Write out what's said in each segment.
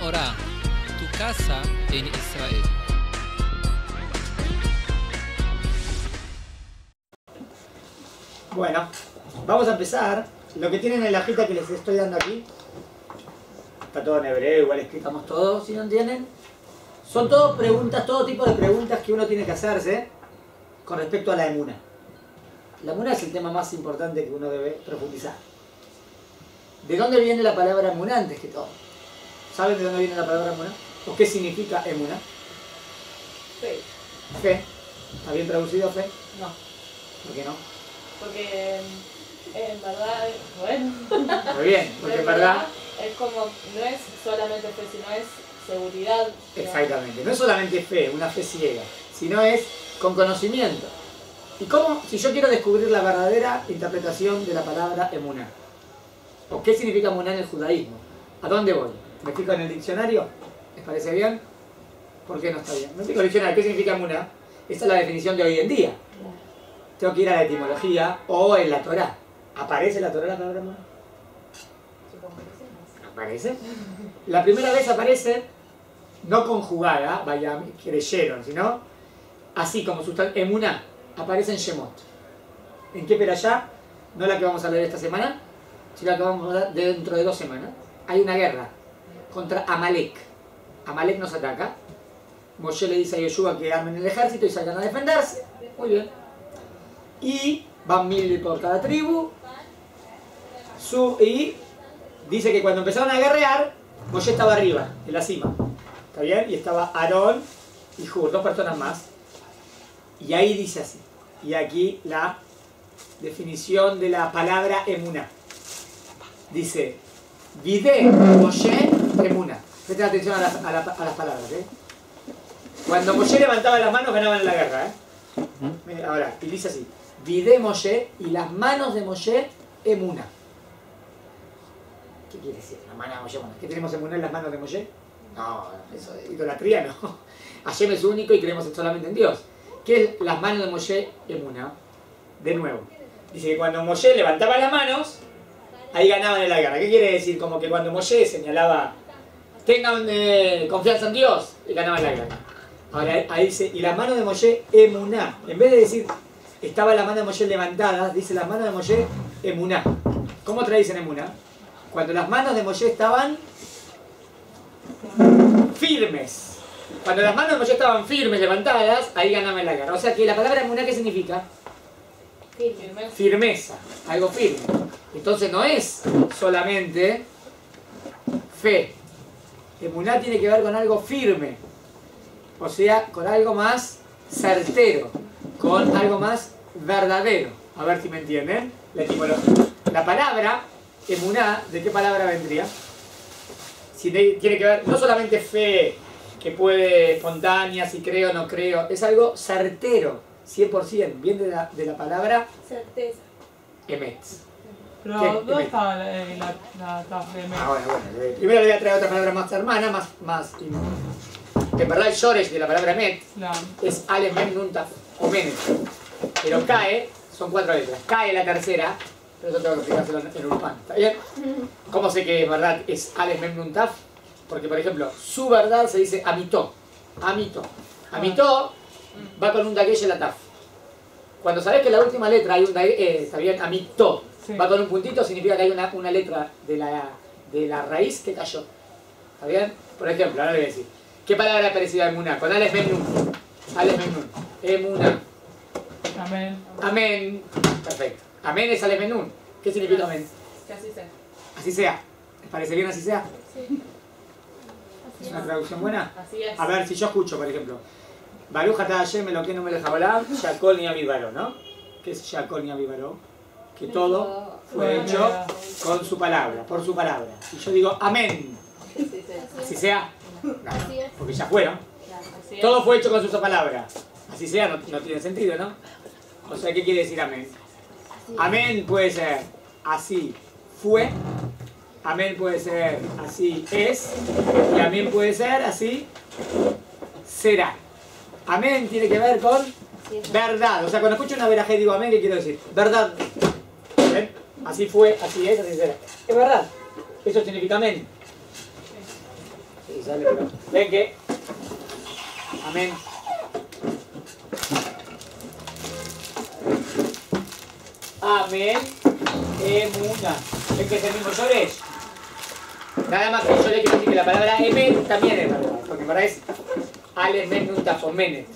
Menorá, tu casa en Israel. Bueno, vamos a empezar. Lo que tienen en la hojita que les estoy dando aquí, está todo en hebreo, igual escribamos todos, si no entienden. Son todo preguntas, todo tipo de preguntas que uno tiene que hacerse con respecto a la emuna. La emuna es el tema más importante que uno debe profundizar. ¿De dónde viene la palabra emuna antes que todo? ¿Saben de dónde viene la palabra emuna? ¿O qué significa emuna? Fe. Fe. ¿Está bien traducido fe? No. ¿Por qué no? Porque en verdad, bueno. Muy bien, porque en verdad... Es como, no es solamente fe, sino es seguridad. Exactamente, no es solamente fe, una fe ciega, sino es con conocimiento. ¿Y cómo? Si yo quiero descubrir la verdadera interpretación de la palabra emuná, o qué significa emuná en el judaísmo, ¿a dónde voy? ¿Me fijo en el diccionario? ¿Les parece bien? ¿Por qué no está bien? Me fijo en el diccionario, ¿qué significa emuná? Esa es la definición de hoy en día. Tengo que ir a la etimología o en la Torá. ¿Aparece en la Torá la palabra emuná? ¿Aparece? La primera vez aparece no conjugada, vaya, creyeron, sino así como sustancia, emuná, aparece en Shemot. ¿En qué perashá? No la que vamos a leer esta semana, sino la que vamos a leer dentro de 2 semanas. Hay una guerra contra Amalek. Amalek nos ataca. Moshe le dice a Yoshua que armen el ejército y salgan a defenderse. Muy bien. Y van 1000 por cada tribu. Y dice que cuando empezaron a guerrear, Moshe estaba arriba, en la cima. ¿Está bien? Y estaba Aarón y Hur, 2 personas más. Y ahí dice así. Y aquí la definición de la palabra emuná. Dice, Vidé Moshe emuná. Presten atención a las palabras. Cuando Moshe levantaba las manos, ganaban la guerra. Ahora, y dice así. Vidé Moshe y las manos de Moshe emuná. ¿Qué quiere decir? La mano de Moshe. ¿Qué tenemos emuná en las manos de Moshe? No, eso es idolatría, no. Hashem es único y creemos solamente en Dios. ¿Qué es las manos de Moshe emuná? De nuevo, dice que cuando Moshe levantaba las manos, ahí ganaban en la guerra. ¿Qué quiere decir? Como que cuando Moshe señalaba, tengan confianza en Dios, y ganaban la guerra. Ahora ahí dice, y las manos de Moshe emuná. En vez de decir, estaba la mano de Moshe levantada, dice las manos de Moshe emuná. ¿Cómo traducen emuná? Cuando las manos de Moshe estaban firmes. Cuando las manos de Moshe estaban firmes, levantadas, ahí ganaban la guerra. O sea que la palabra emuná, ¿qué significa? Firmeza. Firmeza, algo firme. Entonces no es solamente fe. Emuná tiene que ver con algo firme. O sea, con algo más certero. Con algo más verdadero. A ver si me entienden. La etimología. La palabra emuná, ¿de qué palabra vendría? Si tiene que ver, no solamente fe, que puede espontánea, si creo o no creo, es algo certero, 100%, viene de la palabra Certeza. emet. Pero, ¿Qué? ¿dónde está la taf de emet? Bueno, primero le voy a traer otra palabra más hermana, más en verdad el shoresh de la palabra emet es ale, mem, nun, taf, o menet. Pero cae, son 4 letras, cae la tercera, pero eso tengo que explicárselo en Urpan, ¿está bien? ¿Cómo sé que en verdad es ale, mem, nun, taf? Porque, por ejemplo, su verdad se dice amitó. Amitó. Amitó va con un dagesh en la taf. Cuando sabes que la última letra hay un dagesh, está bien, amitó, sí, va con un puntito, significa que hay una letra de la raíz que cayó. ¿Está bien? Por ejemplo, ahora le voy a decir. ¿Qué palabra es parecida a emuná? Con Aleph Mem Nun. Aleph Mem Nun. Emuná. Amén. Amén. Perfecto. Amén es Aleph Mem Nun. ¿Qué significa amén? Que así sea. Así sea. ¿Les parece bien así sea? Sí. ¿Es una traducción buena? Así es. A ver, si yo escucho, por ejemplo, Baruch atah Hashem Elokeinu melech haolam, Shakol nihya bidvaro, ¿no? ¿Qué es Shakol nihya bidvaro? Que todo fue hecho con su palabra, por su palabra. Y yo digo, amén. Así sea. No, porque ya fueron. Todo fue hecho con su palabra. Así sea, no tiene sentido, ¿no? O sea, ¿qué quiere decir amén? Amén puede ser así fue. Amén puede ser así es, y amén puede ser así será. Amén tiene que ver con verdad. O sea, cuando escucho una verajé digo amén, ¿qué quiero decir? Verdad. ¿Ven? Así fue, así es, así será. Es verdad. Eso significa amén. Sí, sale, pero ven que. Amén. Amén. Emuna. ¿Ven que es el mismo Shoresh? Nada más que yo le quiero decir que la palabra Emet también es verdad, porque para es Aleph Men Nun Taf Menet.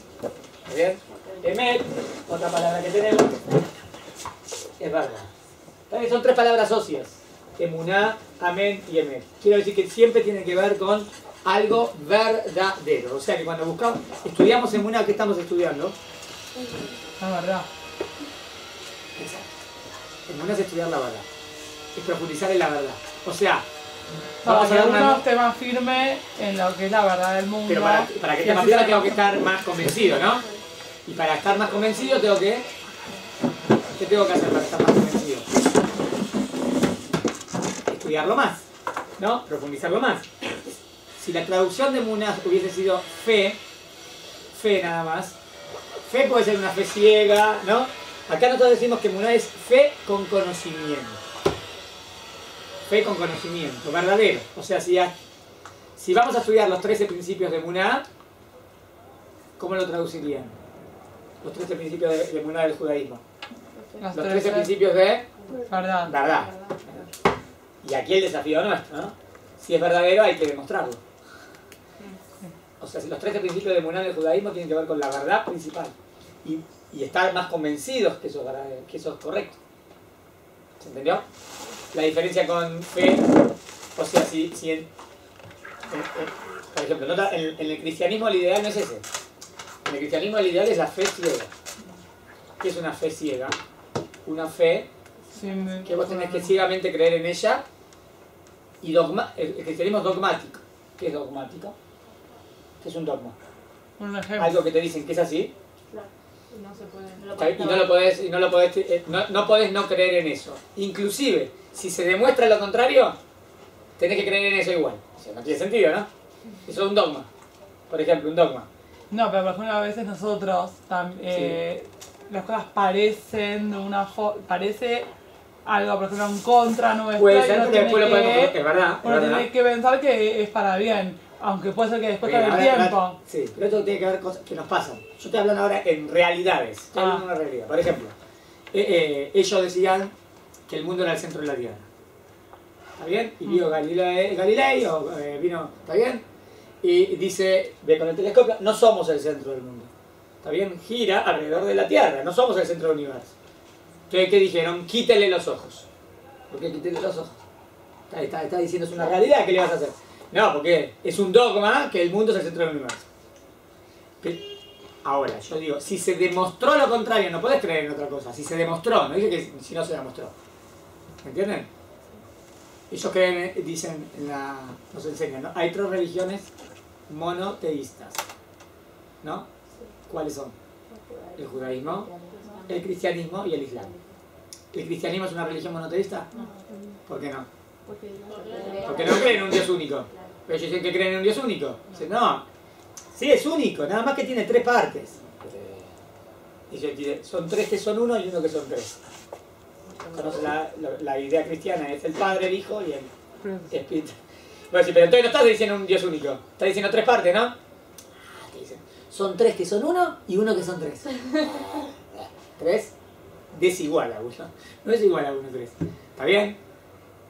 ¿Está bien? Emet, otra palabra que tenemos, es verdad. También son tres palabras socias. Emuná, Amén y Emet. Quiero decir que siempre tiene que ver con algo verdadero. O sea que cuando buscamos, estudiamos Emuná, ¿qué estamos estudiando? La verdad. Exacto. Emuná es estudiar la verdad. Es profundizar en la verdad. O sea, Para vamos que a dar uno una... esté más firme en lo que es la verdad del mundo. Pero para que esté más firme tengo que estar más convencido, ¿no? Y para estar más convencido tengo que... ¿Qué tengo que hacer para estar más convencido? Estudiarlo más, ¿no? Profundizarlo más. Si la traducción de Emuná hubiese sido fe nada más, fe puede ser una fe ciega, ¿no? Acá nosotros decimos que Emuná es fe con conocimiento. Fe con conocimiento, verdadero. O sea, si vamos a estudiar los 13 principios de Emuná, ¿cómo lo traducirían? Los 13 principios de Emuná del judaísmo. Los 13 principios de verdad. verdad. Y aquí el desafío nuestro, ¿no? Si es verdadero hay que demostrarlo. O sea, si los 13 principios de Emuná del judaísmo tienen que ver con la verdad principal. Y estar más convencidos que eso es verdadero, que eso es correcto. ¿Se entendió? La diferencia con fe, o sea, por ejemplo, nota, en el cristianismo el ideal no es ese. En el cristianismo el ideal es la fe ciega. ¿Qué es una fe ciega? Una fe que vos tenés que ciegamente creer en ella y el cristianismo es dogmático. ¿Qué es dogmático? ¿Qué es un dogma? Un ejemplo. Algo que te dicen que es así. No se puede. No podés no creer en eso. Inclusive, si se demuestra lo contrario, tenés que creer en eso igual. O sea, no tiene sentido, ¿no? Eso es un dogma. Por ejemplo, un dogma. No, pero por ejemplo a veces nosotros las cosas parecen de una forma, parece algo por ejemplo en contra nuestra. Puede ser, porque después lo podemos... Es verdad. Uno tiene que pensar que es para bien, aunque puede ser que después con el tiempo. Sí, pero esto tiene que ver cosas que nos pasan. Yo estoy hablando ahora en realidades. Estoy hablando de una realidad. Por ejemplo, ellos decían que el mundo era el centro de la Tierra. ¿Está bien? Y vio Galilei, vino, ¿está bien? Y dice, ve con el telescopio, no somos el centro del mundo. ¿Está bien? Gira alrededor de la Tierra, no somos el centro del universo. Entonces, ¿qué dijeron? Quítele los ojos. ¿Por qué quítele los ojos? Está diciendo, es una realidad, ¿qué le vas a hacer? No, porque es un dogma que el mundo es el centro del universo. Ahora, yo digo, si se demostró lo contrario, no podés creer en otra cosa. Si se demostró, no dije que si no se demostró. ¿Me entienden? Ellos creen, dicen, nos enseñan, ¿no? Hay 3 religiones monoteístas, ¿no? ¿Cuáles son? El judaísmo, el cristianismo y el islam. ¿El cristianismo es una religión monoteísta? ¿Por qué no? Porque no creen en un Dios único. Pero ellos dicen que creen en un Dios único. Dicen, no, sí es único, nada más que tiene 3 partes. Y son 3 que son 1 y 1 que son 3. Conoce la idea cristiana, es el Padre, el Hijo y el Espíritu. Bueno, sí, pero entonces no estás diciendo un Dios único, estás diciendo 3 partes, ¿no? Te dicen, son 3 que son 1 y 1 que son 3. 3 desigual a 1. No es igual a 1, 3. ¿Está bien?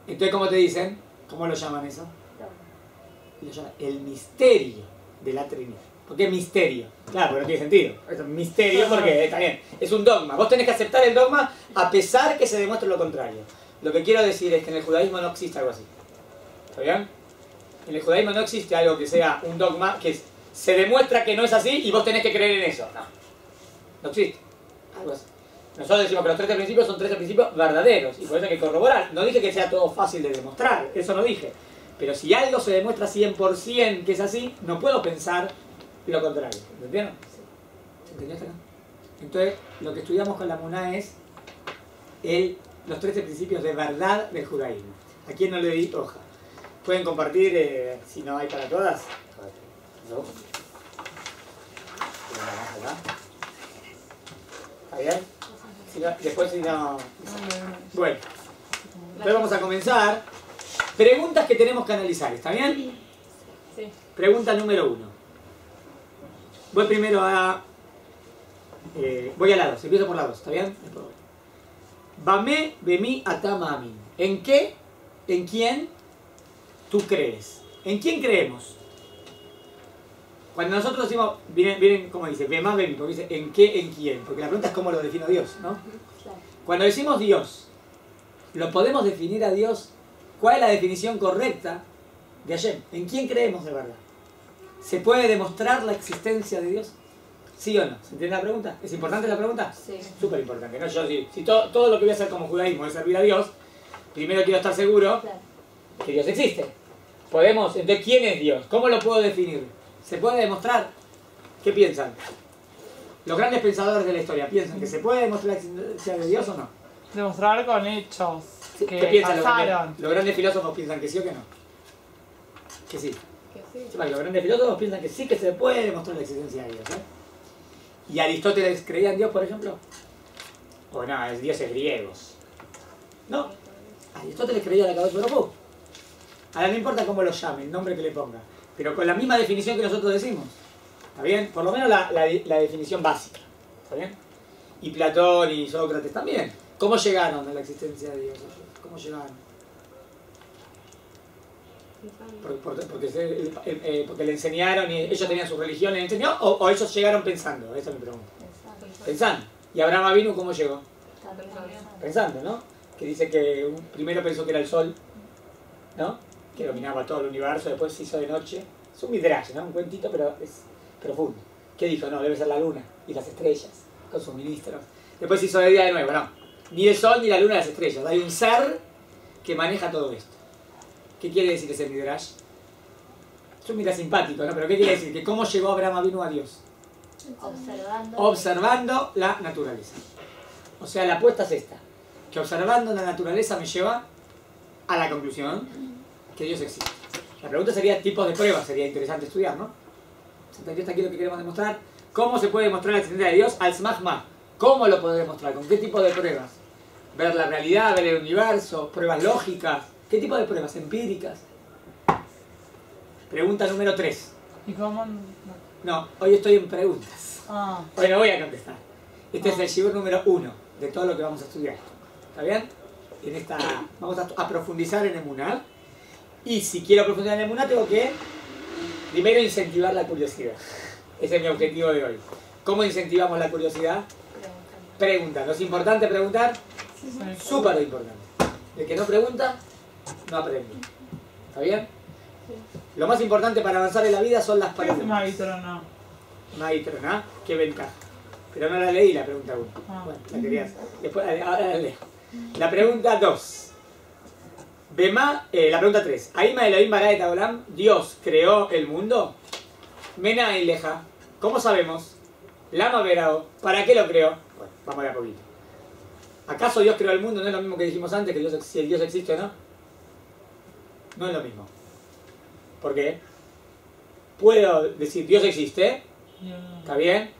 Entonces, ¿cómo te dicen? ¿Cómo lo llaman eso? Lo llaman el misterio de la Trinidad. ¿Por qué misterio? Claro, porque no tiene sentido. Es un misterio porque está bien. Es un dogma. Vos tenés que aceptar el dogma a pesar que se demuestre lo contrario. Lo que quiero decir es que en el judaísmo no existe algo así. ¿Está bien? En el judaísmo no existe algo que sea un dogma que se demuestra que no es así y vos tenés que creer en eso. No. No existe. Algo así. Nosotros decimos que los 13 principios son 13 principios verdaderos y por eso hay que corroborar. No dije que sea todo fácil de demostrar. Eso no dije. Pero si algo se demuestra 100% que es así, no puedo pensar lo contrario. ¿Entendieron? ¿Se entendió hasta acá? Entonces, lo que estudiamos con la Emuná es los 13 principios de verdad del judaísmo. ¿A quién no le di hoja? Pueden compartir, si no hay para todas. ¿No? ¿Está bien? Si no, después si no... Bueno, entonces vamos a comenzar. Preguntas que tenemos que analizar, ¿está bien? Sí. Pregunta número 1. Voy primero a... voy a la 2, empiezo por la 2, ¿está bien? Bamé, bemí, atama, amin. ¿En qué? ¿En quién tú crees? ¿En quién creemos? Cuando nosotros decimos, vienen como dice, bemá, bemí, porque dice, ¿en qué, en quién? Porque la pregunta es cómo lo defino Dios, ¿no? Claro. Cuando decimos Dios, ¿lo podemos definir a Dios? ¿Cuál es la definición correcta de Hashem? ¿En quién creemos de verdad? ¿Se puede demostrar la existencia de Dios? ¿Sí o no? ¿Se entiende la pregunta? ¿Es importante la pregunta? Sí. Súper importante, ¿no? Yo, si todo lo que voy a hacer como judaísmo es servir a Dios, primero quiero estar seguro Claro. que Dios existe. ¿Podemos? Entonces, ¿quién es Dios? ¿Cómo lo puedo definir? ¿Se puede demostrar? ¿Qué piensan? Los grandes pensadores de la historia, ¿piensan que se puede demostrar la existencia de Dios o no? Demostrar con hechos ¿Qué que piensan pasaron. los grandes filósofos? ¿Piensan que sí o que no? Que sí. Que sí. Sí, los grandes filósofos piensan que sí que se puede demostrar la existencia de Dios. ¿Y Aristóteles creía en Dios, por ejemplo? O no, es dioses griegos. No, Aristóteles creía en la cabeza de Baruj Hu. Ahora no importa cómo lo llame, el nombre que le ponga, pero con la misma definición que nosotros decimos. ¿Está bien? Por lo menos la definición básica. ¿Está bien? Y Platón y Sócrates también. ¿Cómo llegaron a la existencia de Dios? ¿Cómo llegaron? Porque le enseñaron y ellos tenían su religión, le enseñó, o ellos llegaron pensando. Esa es mi pregunta. Pensando. ¿Y Abraham Avinu cómo llegó? Pensando, ¿no? Que dice que primero pensó que era el sol, ¿no? Que dominaba todo el universo, después se hizo de noche. Es un midrash, ¿no? Un cuentito, pero es profundo. ¿Qué dijo? No, debe ser la luna y las estrellas, con sus ministros. Después se hizo de día de nuevo, no. Ni el sol ni la luna ni las estrellas. Hay un ser que maneja todo esto. ¿Qué quiere decir ese midrash? Es un midrash simpático, ¿no? Pero ¿qué quiere decir? Que cómo llegó Abraham Avinu a Dios. Observando la naturaleza. O sea, la apuesta es esta. Que observando la naturaleza me lleva a la conclusión que Dios existe. La pregunta sería tipos de pruebas, sería interesante estudiar, ¿no? Entonces aquí lo que queremos demostrar. ¿Cómo se puede demostrar la existencia de Dios? Al smagma. ¿Cómo lo puedo demostrar? ¿Con qué tipo de pruebas? Ver la realidad, ver el universo, pruebas lógicas. ¿Qué tipo de pruebas? Empíricas. Pregunta número 3. ¿Y cómo? No, hoy estoy en preguntas. Ah, Hoy no voy a contestar. Este es el shibur número 1 de todo lo que vamos a estudiar. ¿Está bien? Vamos a profundizar en Emuná. Y si quiero profundizar en Emuná, tengo que primero incentivar la curiosidad. Ese es mi objetivo de hoy. ¿Cómo incentivamos la curiosidad? Preguntando. ¿Es importante preguntar? sí. Súper importante. El que no pregunta, no aprende. ¿Está bien? Lo más importante para avanzar en la vida son las ¿Qué es preguntas. maestro no? Maestro, ¿no? Qué ventaja. Pero no la leí la pregunta 1. Ah. Bueno, la querías. Después, ahora la leo. La pregunta 2. La pregunta 3. Aima Elohim bara et haolam, ¿Dios creó el mundo? Mena y leja. ¿Cómo sabemos? Lama verao. ¿Para qué lo creó? Bueno, vamos a ver a poquito. ¿Acaso Dios creó el mundo? ¿No es lo mismo que dijimos antes, que si el Dios existe o no? No es lo mismo. ¿Por qué? Puedo decir Dios existe, ¿está bien?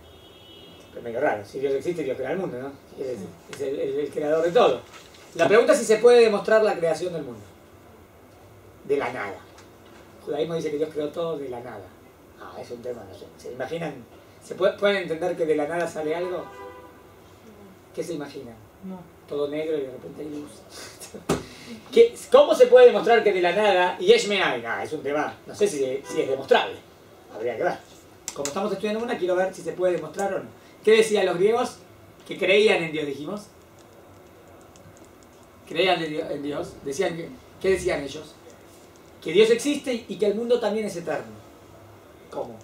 Pero es medio raro, si Dios existe, Dios crea el mundo, ¿no? Es el creador de todo. La pregunta es si se puede demostrar la creación del mundo. De la nada. El judaísmo dice que Dios creó todo de la nada. Ah, es un tema, no sé. ¿Se imaginan? ¿Pueden entender que de la nada sale algo? ¿Qué se imaginan? No. Todo negro y de repente hay luz. ¿Cómo se puede demostrar que de la nada y es me'ay? Es un tema, no sé si es demostrable. Habría que ver. Como estamos estudiando una, quiero ver si se puede demostrar o no. ¿Qué decían los griegos? Que creían en Dios, dijimos. Creían en Dios. ¿Qué decían ellos? Que Dios existe y que el mundo también es eterno. ¿Cómo?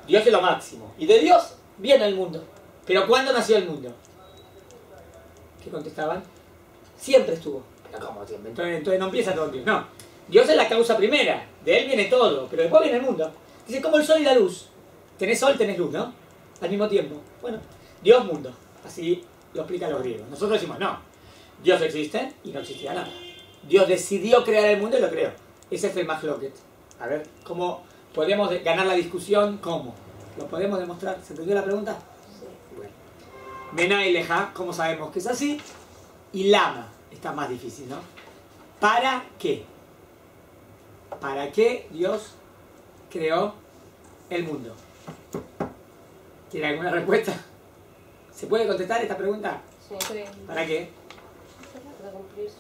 Dios es lo máximo. Y de Dios viene el mundo. ¿Pero cuándo nació el mundo? ¿Qué contestaban? Siempre estuvo. ¿Pero cómo siempre? Entonces no empieza todo Dios. No. Dios es la causa primera. De Él viene todo. Pero después viene el mundo. Dice, como el sol y la luz. Tenés sol, tenés luz, ¿no? Al mismo tiempo. Bueno, Dios, mundo. Así lo explican los griegos. Nosotros decimos, no. Dios existe y no existía nada. Dios decidió crear el mundo y lo creó. Ese es el mahloket. A ver, ¿cómo podemos ganar la discusión? ¿Cómo? ¿Lo podemos demostrar? ¿Se entendió la pregunta? Sí. Bueno. Mená y Leja, ¿cómo sabemos que es así? Y Lama, está más difícil, ¿no? ¿Para qué? ¿Para qué Dios creó el mundo? ¿Tiene alguna respuesta? ¿Se puede contestar esta pregunta? Sí. ¿Para qué? Para cumplir su...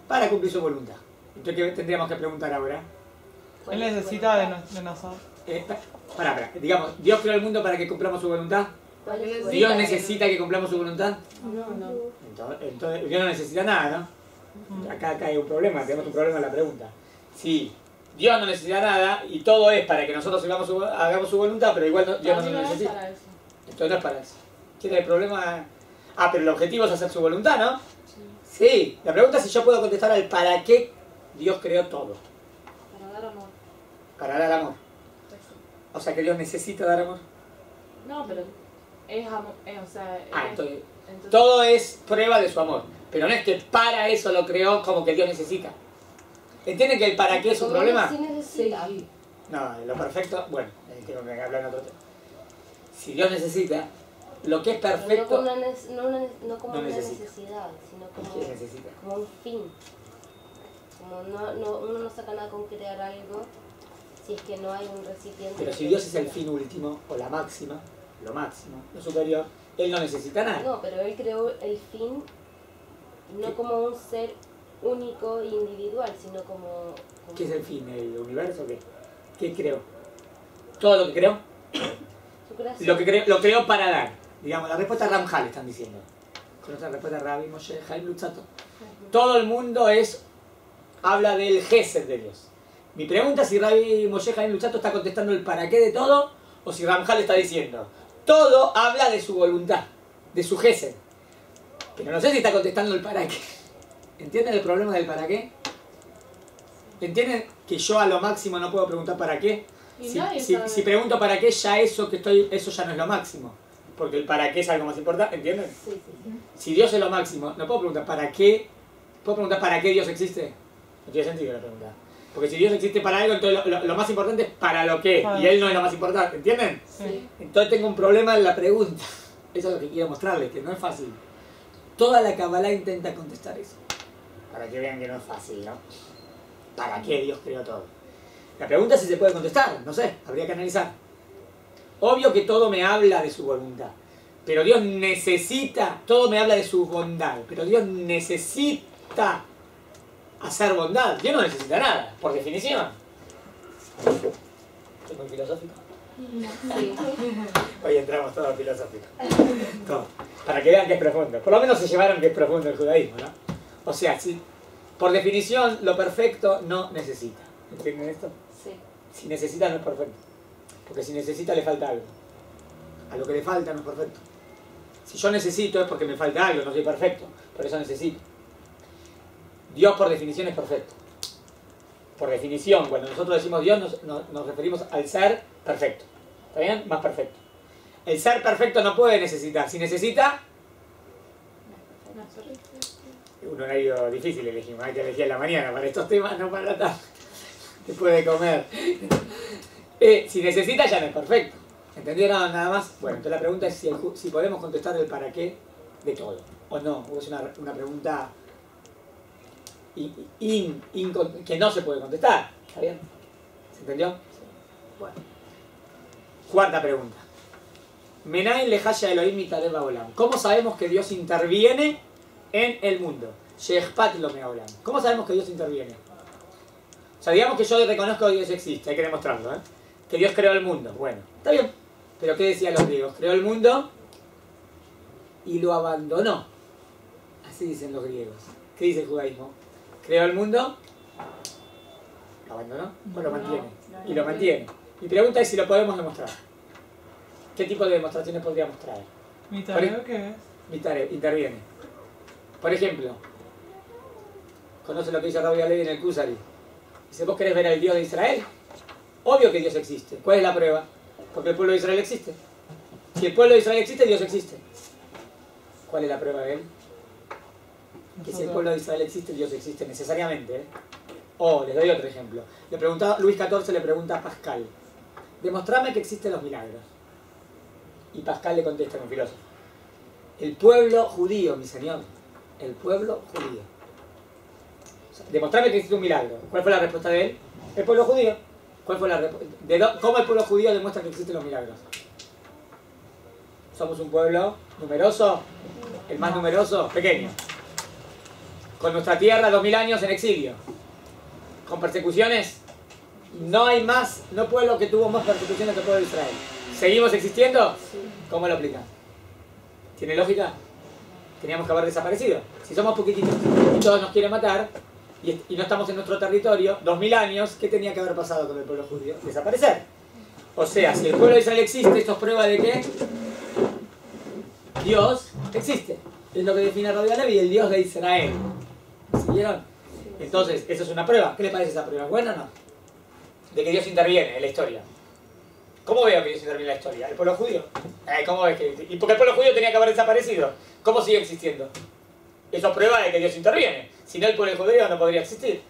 Para cumplir su voluntad. Entonces, ¿qué tendríamos que preguntar ahora? Él necesita de nosotros. Para. Digamos, ¿Dios creó el mundo para que cumplamos su voluntad? ¿Cuál es su ¿Dios voluntad? necesita que cumplamos su voluntad? No. Entonces Dios no necesita nada, ¿no? Acá hay un problema, tenemos un problema en la pregunta. Si Dios no necesita nada y todo es para que nosotros hagamos su voluntad, pero igual Dios no lo necesita. Para eso. Entonces no es para eso. ¿Tiene el problema? Ah, pero el objetivo es hacer su voluntad, ¿no? Sí. La pregunta es si yo puedo contestar al para qué Dios creó todo. Para dar amor. Para dar amor. Pues sí. O sea que Dios necesita dar amor. No, pero es amor. O sea, Entonces, entonces- todo es prueba de su amor. Pero no es que para eso lo creó como que Dios necesita. ¿Entienden que el para qué es un Como problema? sí necesita. No, lo perfecto, bueno, tengo que hablar en otro tema. Si Dios necesita, lo que es Pero perfecto, no como no una necesita. necesidad, sino ¿qué necesita? como un fin. Como uno no saca nada con crear algo si es que no hay un recipiente. Pero si que Dios es el necesita. fin último, o la máxima, lo máximo, lo superior, Él no necesita nada. No, pero él creó el fin no ¿Qué? como un ser único e individual, sino como... ¿Qué es el fin? ¿El universo? ¿Qué? ¿Qué creó? Todo lo que creó, Su creación. lo creó para dar. Digamos, la respuesta Ramjal están diciendo. Con otra respuesta Rabbi Moshe Haim Luzzatto. Todo el mundo habla del Gesed de Dios. Mi pregunta es si Rabbi Moshe Haim Luzzatto está contestando el para qué de todo, o si Ramjal está diciendo, todo habla de su voluntad, de su Gesed. Pero no sé si está contestando el para qué. ¿Entienden el problema del para qué? ¿Entienden que yo a lo máximo no puedo preguntar para qué? Y Si, nadie si- sabe. si pregunto para qué, ya eso ya no es lo máximo. Porque el para qué es algo más importante, ¿entienden? Sí, sí, sí. Si Dios es lo máximo, no puedo preguntar para qué. ¿Puedo preguntar para qué Dios existe? No tiene sentido la pregunta. Porque si Dios existe para algo, entonces lo más importante es para lo que. Y Él no es lo más importante, ¿entienden? Sí. Entonces tengo un problema en la pregunta. Eso es lo que quiero mostrarles, que no es fácil. Toda la Kabbalah intenta contestar eso. Para que vean que no es fácil, ¿no? ¿Para qué Dios creó todo? La pregunta es si se puede contestar, no sé, habría que analizar. Obvio que todo me habla de su voluntad, pero Dios necesita, todo me habla de su bondad, pero Dios necesita hacer bondad. Dios no necesita nada, por definición. ¿Soy muy filosófico? Sí. Hoy entramos todos filosóficos. Todo. Para que vean que es profundo. Por lo menos se llevaron que es profundo el judaísmo, ¿no? O sea, si, por definición, lo perfecto no necesita. ¿Entienden esto? Sí. Si necesita no es perfecto. Porque si necesita le falta algo. A lo que le falta no es perfecto. Si yo necesito es porque me falta algo, no soy perfecto. Por eso necesito. Dios por definición es perfecto. Por definición, cuando nosotros decimos Dios nos referimos al ser perfecto. ¿Está bien? Más perfecto. El ser perfecto no puede necesitar. Si necesita, un horario difícil elegimos. Hay que elegir en la mañana para estos temas, no para la tarde. Después de comer. Si necesita ya no es perfecto. ¿Entendieron nada más? Bueno, entonces la pregunta es si podemos contestar el para qué de todo. O no. O es una pregunta que no se puede contestar. ¿Está bien? ¿Se entendió? Bueno. Cuarta pregunta. Menaim lehaya Elohim mitareb haolam. ¿Cómo sabemos que Dios interviene en el mundo? Sheechpat lo meolam. ¿Cómo sabemos que Dios interviene? O sea, digamos que yo reconozco que Dios existe, hay que demostrarlo, ¿eh? Que Dios creó el mundo. Bueno, está bien. Pero ¿qué decían los griegos? Creó el mundo y lo abandonó. Así dicen los griegos. ¿Qué dice el judaísmo? Creó el mundo, lo abandonó o lo mantiene. Y lo mantiene. Mi pregunta es si lo podemos demostrar. ¿Qué tipo de demostraciones podríamos traer? ¿Mi tarea qué es? Interviene. Por ejemplo, ¿conoce lo que dice Rabbi Alevi en el Kusari? Dice, ¿vos querés ver al Dios de Israel? Obvio que Dios existe. ¿Cuál es la prueba? Porque el pueblo de Israel existe. Si el pueblo de Israel existe, Dios existe. ¿Cuál es la prueba de él? Que si el pueblo de Israel existe, Dios existe necesariamente. ¿Eh? O, les doy otro ejemplo. Luis XIV le pregunta a Pascal, demostrame que existen los milagros. Y Pascal le contesta, un filósofo, el pueblo judío, mi señor, el pueblo judío. O sea, demostrame que existe un milagro. ¿Cuál fue la respuesta de él? El pueblo judío. ¿Cuál fue la ¿Cómo el pueblo judío demuestra que existen los milagros? ¿Somos un pueblo numeroso? ¿El más numeroso? Pequeño. Con nuestra tierra 2000 años en exilio. Con persecuciones. No hay más, no pueblo que tuvo más persecuciones que el pueblo de Israel. ¿Seguimos existiendo? ¿Cómo lo aplican? ¿Tiene lógica? Teníamos que haber desaparecido. Si somos poquititos y todos nos quieren matar y no estamos en nuestro territorio, 2000 años, ¿qué tenía que haber pasado con el pueblo judío? Desaparecer. O sea, si el pueblo de Israel existe, esto es prueba de que Dios existe. Es lo que define Rabbi Alevi, el Dios de Israel. ¿Siguieron? Entonces, eso es una prueba. ¿Qué le parece esa prueba? ¿Buena o no? De que Dios interviene en la historia. ¿Cómo veo que Dios interviene en la historia? ¿El pueblo judío? ¿Cómo ves que...? Y porque el pueblo judío tenía que haber desaparecido. ¿Cómo sigue existiendo? Eso prueba de que Dios interviene. Si no, el pueblo judío no podría existir.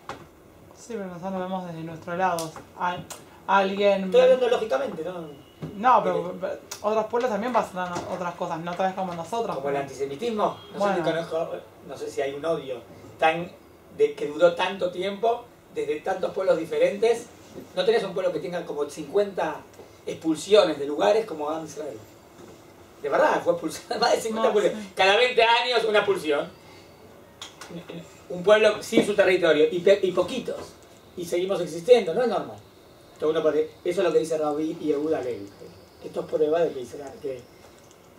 Sí, pero nosotros lo vemos desde nuestro lado. Alguien... Estoy hablando lógicamente, ¿no? No, pero otros pueblos también pasan otras cosas, no tal vez como nosotros. Como el antisemitismo. Bueno. No sé si hay un odio que duró tanto tiempo, desde tantos pueblos diferentes. ¿No tenés un pueblo que tenga como 50 expulsiones de lugares como Am Israel? De verdad, fue expulsado más de 50 expulsiones. Cada 20 años una expulsión. Un pueblo sin su territorio y poquitos. Y seguimos existiendo, no es normal. Eso es lo que dice Rabbi Yehuda Levi. Esto es prueba de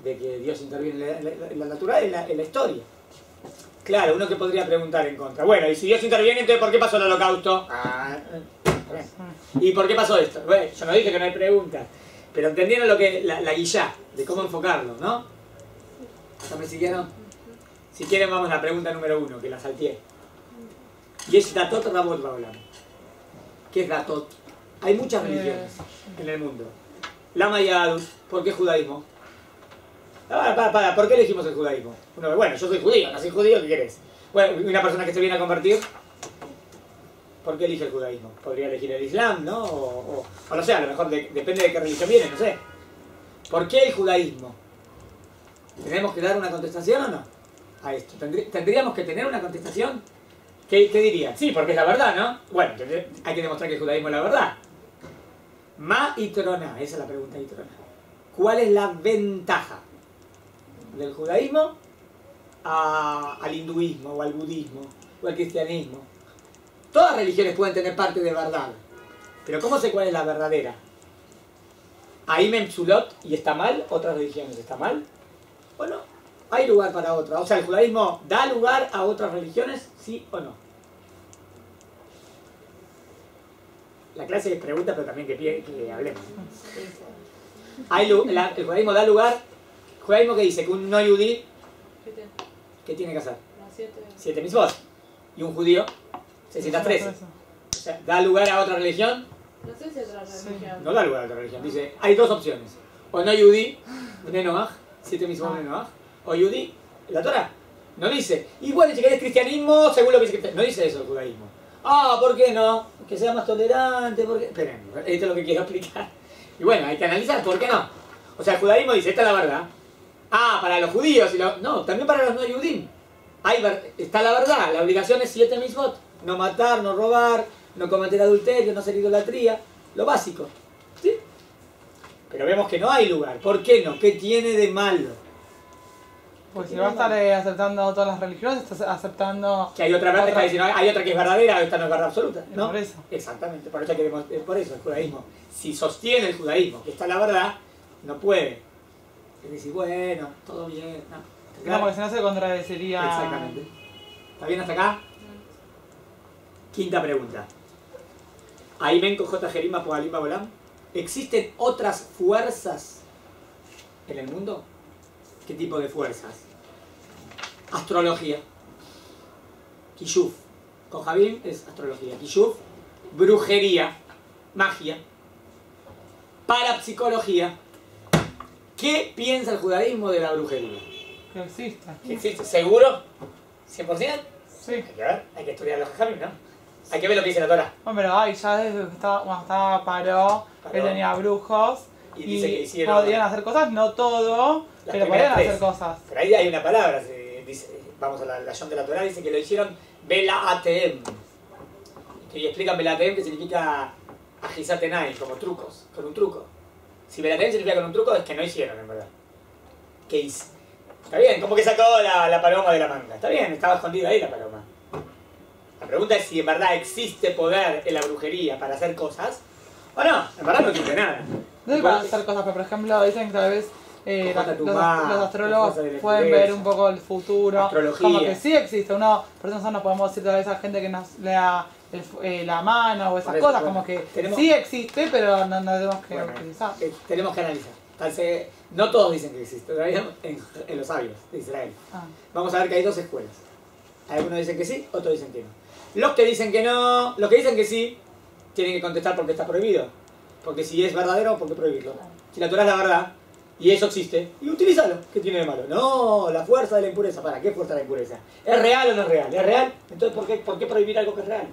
que Dios interviene en la naturaleza, en la historia. Claro, uno que podría preguntar en contra. Bueno, y si Dios interviene, entonces ¿por qué pasó el holocausto? ¿Y por qué pasó esto? Bueno, yo no dije que no hay preguntas, pero entendieron lo que la guillá, de cómo enfocarlo, ¿no? ¿No me siguieron? Si quieren vamos a la pregunta número 1, que la salteé. Y es Datot Rabot Baolam. ¿Qué es Datot? Hay muchas religiones en el mundo. Lama Yahadut, ¿por qué judaísmo? ¿Por qué elegimos el judaísmo? Bueno, yo soy judío, nací judío, ¿qué querés? Bueno, una persona que se viene a convertir, ¿por qué elige el judaísmo? Podría elegir el islam, ¿no? O no sé, a lo mejor depende de qué religión viene, no sé. ¿Por qué el judaísmo? ¿Tenemos que dar una contestación o no? A esto. ¿Tendríamos que tener una contestación? ¿Qué dirían? Sí, porque es la verdad, ¿no? Bueno, hay que demostrar que el judaísmo es la verdad. Ma y Trona, esa es la pregunta de Trona. ¿Cuál es la ventaja del judaísmo al hinduismo, o al budismo, o al cristianismo? Todas las religiones pueden tener parte de verdad, pero ¿cómo sé cuál es la verdadera? ¿Ahí Memsulot y está mal? ¿Otras religiones está mal? ¿O no? ¿Hay lugar para otra? O sea, ¿el judaísmo da lugar a otras religiones? ¿Sí o no? La clase es pregunta, pero también que hablemos. ¿El judaísmo da lugar? ¿El judaísmo que dice? Que un no yudí, ¿qué tiene que hacer? 7 mitzvot. ¿Y un judío? 613. O sea, ¿da lugar a otra religión? No sé si otra religión. No da lugar a otra religión. Dice, hay dos opciones. O no yudí, Bnei Noach, 7 mitzvot Bnei Noach. O yudí, la Torah. No dice. Y bueno, si querés cristianismo, según lo que dice. No dice eso el judaísmo. ¿Por qué no? Que sea más tolerante, porque... Esperen, esto es lo que quiero explicar. Y bueno, hay que analizar, ¿por qué no? O sea, el judaísmo dice, esta es la verdad. Para los judíos, no, también para los no yudim. Está la verdad, la obligación es 7 mitzvot. No matar, no robar, no cometer adulterio, no hacer idolatría. Lo básico. ¿Sí? Pero vemos que no hay lugar. ¿Por qué no? ¿Qué tiene de malo? Pues si va a estar aceptando todas las religiones, estás aceptando... Que hay otra verdad, está diciendo, hay otra que es verdadera, esta no es verdad absoluta, ¿no? Por eso. Exactamente, por eso el judaísmo. Si sostiene el judaísmo que está la verdad, no puede. Es decir, bueno, todo bien, no. No, porque si no se contradeciría... Exactamente. ¿Está bien hasta acá? Quinta pregunta. Aimen J. Jerima Poalim Babolam. ¿Existen otras fuerzas en el mundo? ¿Qué tipo de fuerzas? Astrología. Kishuf. Con Javim es astrología. Kishuf. Brujería. Magia. Parapsicología. ¿Qué piensa el judaísmo de la brujería? Que existe. ¿Que existe? ¿Seguro? ¿100%? Sí. Hay que ver, hay que estudiar los Javim, ¿no? Hay que ver lo que dice la Torah. Bueno, pero ya desde que estaba Paró, que tenía brujos Y dice que hicieron... podían hacer cosas, no todo, Las pero primeras podían tres. hacer cosas. Pero ahí hay una palabra, vamos a la Yom de la Torah, dice que lo hicieron Bela Atem. Y explican Bela Atem, que significa ajisatenai, como trucos, con un truco. Si velaten significa con un truco, es que no hicieron, en verdad. ¿Qué hice? Está bien, como que sacó la paloma de la manga. Está bien, estaba escondida ahí la paloma. La pregunta es si en verdad existe poder en la brujería para hacer cosas o no. En verdad no existe nada. No hay para hacer cosas, pero por ejemplo dicen que tal vez los astrólogos pueden ver un poco el futuro. Astrología. Como que sí existe. Uno, por eso nosotros no podemos decir tal vez a gente que nos lea la mano o esas Por eso, cosas. bueno, como que tenemos- sí existe, pero no tenemos que Bueno, utilizar. tenemos que analizar. Entonces, no todos dicen que existe, todavía en los sabios de Israel. Ah. Vamos a ver que hay dos escuelas. Algunos dicen que sí, otros dicen que no. Los que dicen que no, los que dicen que sí, tienen que contestar porque está prohibido. Porque si es verdadero, ¿por qué prohibirlo? Si la Torah es la verdad, y eso existe, y utilízalo. ¿Qué tiene de malo? No, la fuerza de la impureza. ¿Para qué fuerza de la impureza? ¿Es real o no es real? ¿Es real? Entonces, ¿por qué prohibir algo que es real?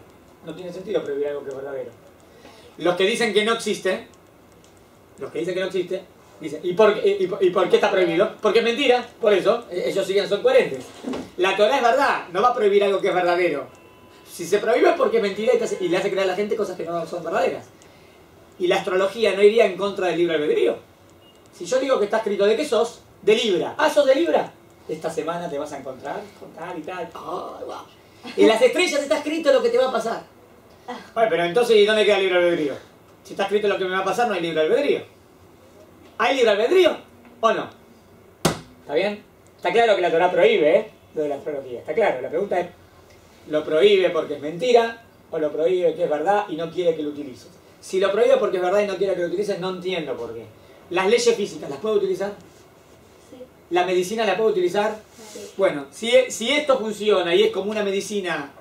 No tiene sentido prohibir algo que es verdadero. Los que dicen que no existe, dicen, ¿y por qué está prohibido? Porque es mentira, por eso, ellos son coherentes. La Torah es verdad, no va a prohibir algo que es verdadero. Si se prohíbe es porque es mentira y le hace creer a la gente cosas que no son verdaderas. Y la astrología no iría en contra del libre albedrío. Si yo digo que está escrito de qué sos, de Libra. Ah, sos de Libra. Esta semana te vas a encontrar con tal y tal. Oh, wow. En las estrellas está escrito lo que te va a pasar. Bueno, pero entonces, ¿y dónde queda el libre albedrío? Si está escrito lo que me va a pasar, no hay libre albedrío. ¿Hay libre albedrío o no? ¿Está bien? Está claro que la Torah prohíbe, ¿eh? Lo de la astrología. Está claro. La pregunta es, ¿lo prohíbe porque es mentira? ¿O lo prohíbe que es verdad y no quiere que lo utilices? Si lo prohíbe porque es verdad y no quiere que lo utilices, no entiendo por qué. ¿Las leyes físicas las puedo utilizar? Sí. ¿La medicina la puedo utilizar? Sí. Bueno, si esto funciona y es como una medicina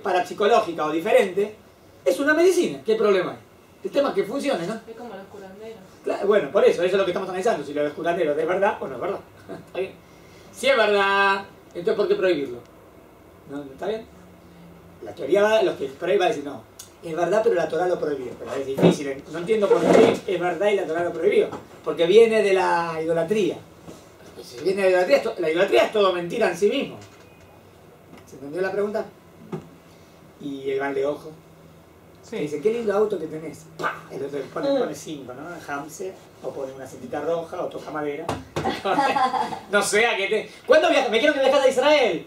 parapsicológica o diferente, es una medicina. ¿Qué problema hay? El tema es que funcione, ¿no? Es como los curanderos. Claro, bueno, por eso es lo que estamos analizando, si lo de curandero es verdad o no es verdad. ¿Está bien? Si es verdad, entonces ¿por qué prohibirlo? ¿No? ¿Está bien? La teoría va, los que prohíben va a decir, no, es verdad pero la Torah lo prohibió. Pero es difícil, no entiendo por qué es verdad y la Torah lo prohibió. Porque viene de la idolatría. Si viene de la idolatría es todo mentira en sí mismo. ¿Se entendió la pregunta? Y el mal de ojo. Sí. Que dice, qué lindo auto que tenés. ¡Pah! El otro pone 5, ¿no? Hamse, o pone una cintita roja, o toca madera. No sé, ¿a qué te...? ¿Cuándo viajas? Me quiero que viajas a Israel.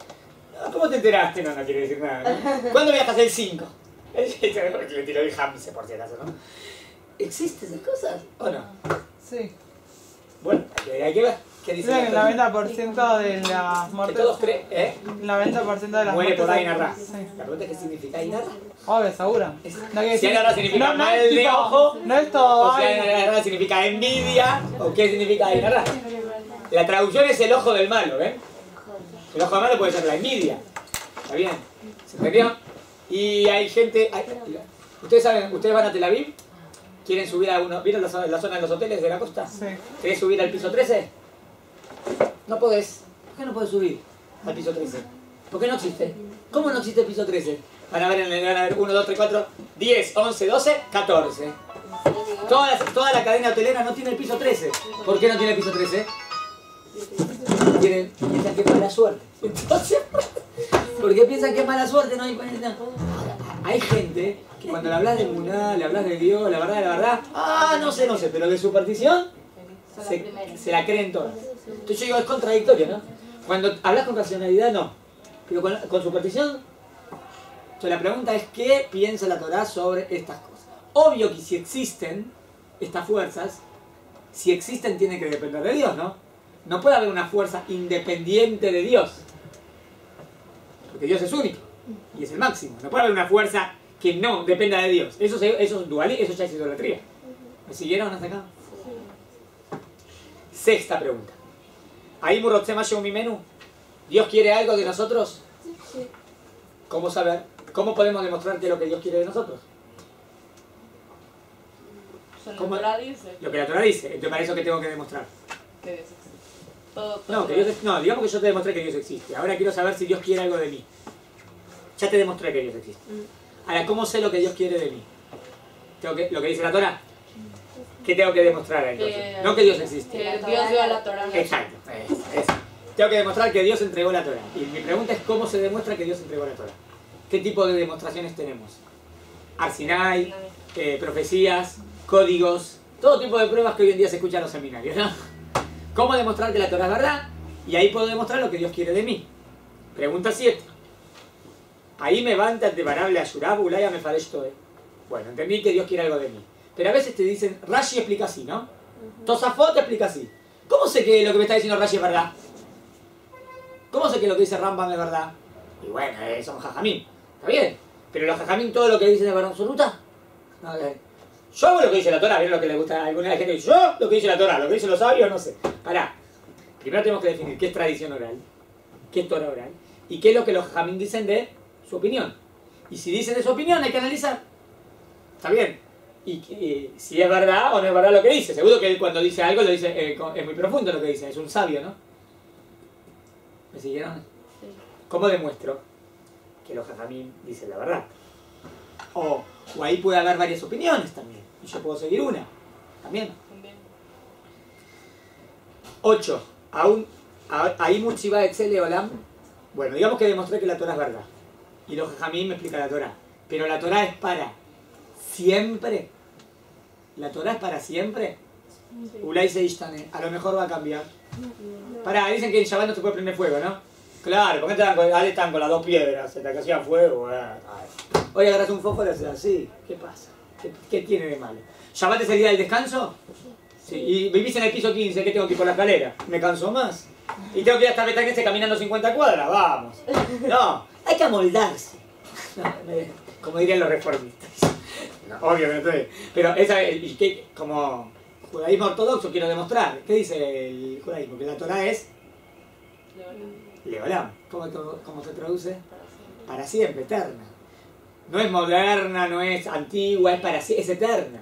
¿Cómo te enteraste? No, no quiere decir nada, ¿no? ¿Cuándo viajas el 5? Le tiró el Hamse, por si acaso, ¿no? ¿Existen esas cosas o no? Sí. Bueno, hay que ver. ¿Qué dice Creo que el la 90% de las Que muertes. todos creen, ¿eh? El 90% de las Muere muertes. por Ainarra. Sí. La pregunta es qué significa Ainarra. Obvio, seguro. No quiere Si decir- Ainarra significa no mal es de tipo- ojo, No es todo. o si ay, Ainarra significa envidia, o qué significa Ainarra. La traducción es el ojo del malo, ¿ven? El ojo del malo puede ser la envidia. ¿Está bien? ¿Se entendió? Y hay gente... ustedes saben, ustedes van a Tel Aviv, quieren subir a uno... ¿Vieron la zona de los hoteles de la costa? Sí. ¿Querés subir al piso 13? No podés. ¿Por qué no podés subir al piso 13? ¿Por qué no existe? ¿Cómo no existe el piso 13? Van a ver 1, 2, 3, 4, 10, 11, 12, 14. Toda la cadena hotelera no tiene el piso 13. ¿Por qué no tiene el piso 13? Piensan que es mala suerte. Entonces, ¿por qué piensan que es mala suerte? No hay gente que cuando le hablas de Muná, le hablas de Dios, la verdad, no sé, pero de superstición se la creen todas. Entonces yo digo, es contradictorio, ¿no? Cuando hablas con racionalidad, no. Pero con superstición, entonces la pregunta es, ¿qué piensa la Torah sobre estas cosas? Obvio que si existen estas fuerzas, si existen tienen que depender de Dios, ¿no? No puede haber una fuerza independiente de Dios. Porque Dios es único y es el máximo. No puede haber una fuerza que no dependa de Dios. Eso es dualismo, eso ya es idolatría. ¿Me siguieron hasta acá? Sexta pregunta. ¿Ahí mi menú? ¿Dios quiere algo de nosotros? ¿Cómo saber? ¿Cómo podemos demostrar qué es lo que Dios quiere de nosotros? ¿Cómo? La Torah dice Lo que la Torah dice. Entonces, ¿para eso qué tengo que demostrar? que Dios existe. Todo No, digamos que yo te demostré que Dios existe. Ahora quiero saber si Dios quiere algo de mí. Ya te demostré que Dios existe. Ahora, ¿cómo sé lo que Dios quiere de mí? Lo que dice la Torah. ¿Qué tengo que demostrar entonces? No que Dios existe. Que Dios dio a la Torah. Exacto. Eso. Tengo que demostrar que Dios entregó la Torah. Y mi pregunta es, ¿cómo se demuestra que Dios entregó la Torah? ¿Qué tipo de demostraciones tenemos? Arsinai, profecías, códigos, todo tipo de pruebas que hoy en día se escuchan en los seminarios, ¿no? ¿Cómo demostrar que la Torah es verdad? Y ahí puedo demostrar lo que Dios quiere de mí. Pregunta 7. Ahí me levanta de parable a Shurab, Ulaya me faresh todo. Bueno, entendí que Dios quiere algo de mí. Pero a veces te dicen, Rashi explica así, ¿no? Tosafot explica así. ¿Cómo sé que lo que me está diciendo Rashi es verdad? ¿Cómo sé que lo que dice Rambam es verdad? Y bueno, son jajamín. Está bien. Pero los jajamín, todo lo que dicen es verdad absoluta. No, yo hago lo que dice la Torah, ¿vieron lo que le gusta a alguna gente? Yo lo que dice la Torah, lo que dicen los sabios, no sé. Pará. Primero tenemos que definir qué es tradición oral, qué es Torah oral, y qué es lo que los jajamín dicen de su opinión. Y si dicen de su opinión, hay que analizar. Está bien. Y si es verdad o no es verdad lo que dice. Seguro que él cuando dice algo lo dice, es muy profundo lo que dice, es un sabio, ¿no? ¿Me siguieron? Sí. ¿Cómo demuestro que los jajamín dicen la verdad? O ahí puede haber varias opiniones también. Y yo puedo seguir una. También. 8. Ahí Muchiba Etzele Olam. Bueno, digamos que demostré que la Torah es verdad. Y los jajamín me explican la Torah. Pero la Torah es para siempre. ¿La Torah es para siempre? Ulay se ishtane. A lo mejor va a cambiar. Pará, dicen que en Shabbat no se puede prender fuego, ¿no? Claro, ¿por qué están con las dos piedras? Se te hacían fuego. Hoy agarras un fósforo y haces así. ¿Qué pasa? ¿Qué tiene de malo? ¿Shabbat es el día del descanso? Sí. Y vivís en el piso 15, ¿qué tengo que ir por la escalera? ¿Me canso más? Y tengo que ir hasta Betanense caminando 50 cuadras, vamos. No, hay que amoldarse. Como dirían los reformistas. No, obvio que no estoy. Pero esa, como judaísmo ortodoxo quiero demostrar. ¿Qué dice el judaísmo? Que la Torah es Leolam. ¿Cómo se traduce? Para siempre, eterna. No es moderna, no es antigua, es para siempre, es eterna.